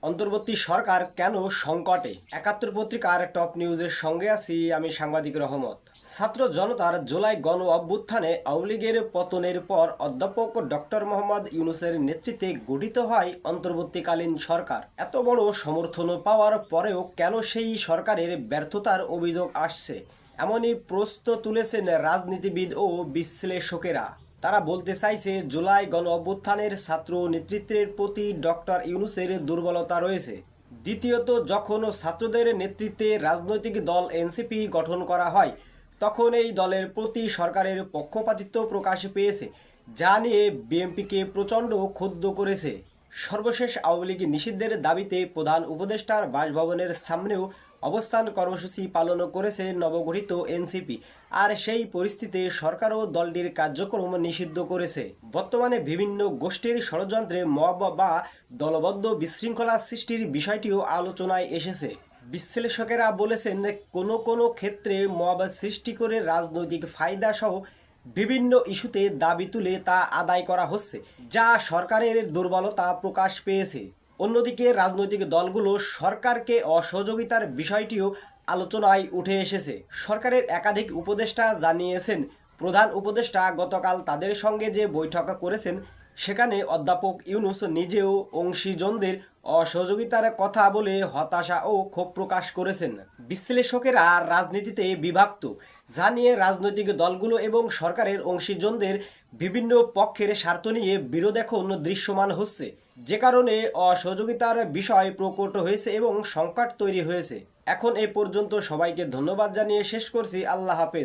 অন্তর্বর্তী সরকার কেন সংকটে? ৭১ পত্রিকার টপ নিউজের সঙ্গে আছি আমি সাংবাদিক রহমত। ছাত্র জনতার জুলাই গণ অভ্যুত্থানে আওয়ামী লীগের পতনের পর অধ্যাপক ডক্টর মোহাম্মদ ইউনূসের নেতৃত্বে গঠিত হয় অন্তর্বর্তীকালীন সরকার। এত বড় সমর্থন পাওয়ার পরেও কেন সেই সরকারের ব্যর্থতার অভিযোগ আসছে, এমনই প্রশ্ন তুলেছেন রাজনীতিবিদ ও বিশ্লেষকেরা। তারা বলতে চাইছে, জুলাই গণ অভ্যুত্থানের ছাত্র নেতৃত্বের প্রতি ডক্টর ইউনূসের দুর্বলতা রয়েছে। দ্বিতীয়ত, যখন ছাত্রদের নেতৃত্বে রাজনৈতিক দল এনসিপি গঠন করা হয়, তখন এই দলের প্রতি সরকারের পক্ষপাতিত্ব প্রকাশ পেয়েছে, যা নিয়ে বিএনপিকে প্রচণ্ড ক্ষুব্ধ করেছে। সর্বশেষ আওয়ামী লীগ নিষিদ্ধের দাবিতে প্রধান উপদেষ্টার বাসভবনের সামনেও অবস্থান কর্মসূচি পালন করেছে নবগঠিত এনসিপি। আর সেই পরিস্থিতিতে সরকারও দলটির কার্যক্রম নিষিদ্ধ করেছে। বর্তমানে বিভিন্ন গোষ্ঠীর ষড়যন্ত্রে মব বা দলবদ্ধ বিশৃঙ্খলা সৃষ্টির বিষয়টিও আলোচনায় এসেছে। বিশ্লেষকেরা বলেছেন, কোনো কোনো ক্ষেত্রে মব সৃষ্টি করে রাজনৈতিক ফায়দা সহ বিভিন্ন ইস্যুতে দাবি তুলে তা আদায় করা হচ্ছে, যা সরকারের দুর্বলতা প্রকাশ পেয়েছে। অন্যদিকে রাজনৈতিক দলগুলো সরকারকে অসহযোগিতার বিষয়টিও আলোচনায় উঠে এসেছে। সরকারের একাধিক উপদেষ্টা জানিয়েছেন, প্রধান উপদেষ্টা গতকাল তাদের সঙ্গে যে বৈঠক করেছেন, সেখানে অধ্যাপক ইউনূস নিজেও অংশীজনদের অসহযোগিতার কথা বলে হতাশা ও ক্ষোভ প্রকাশ করেছেন। বিশ্লেষকেরা রাজনীতিতে বিভক্ত, যা নিয়ে রাজনৈতিক দলগুলো এবং সরকারের অংশীজনদের বিভিন্ন পক্ষের স্বার্থ নিয়ে বিরোধ এখন দৃশ্যমান হচ্ছে, যে কারণে অসহযোগিতার বিষয় প্রকট হয়েছে এবং সংকট তৈরি হয়েছে। এখন এ পর্যন্ত সবাইকে ধন্যবাদ জানিয়ে শেষ করছি। আল্লাহ হাফেজ।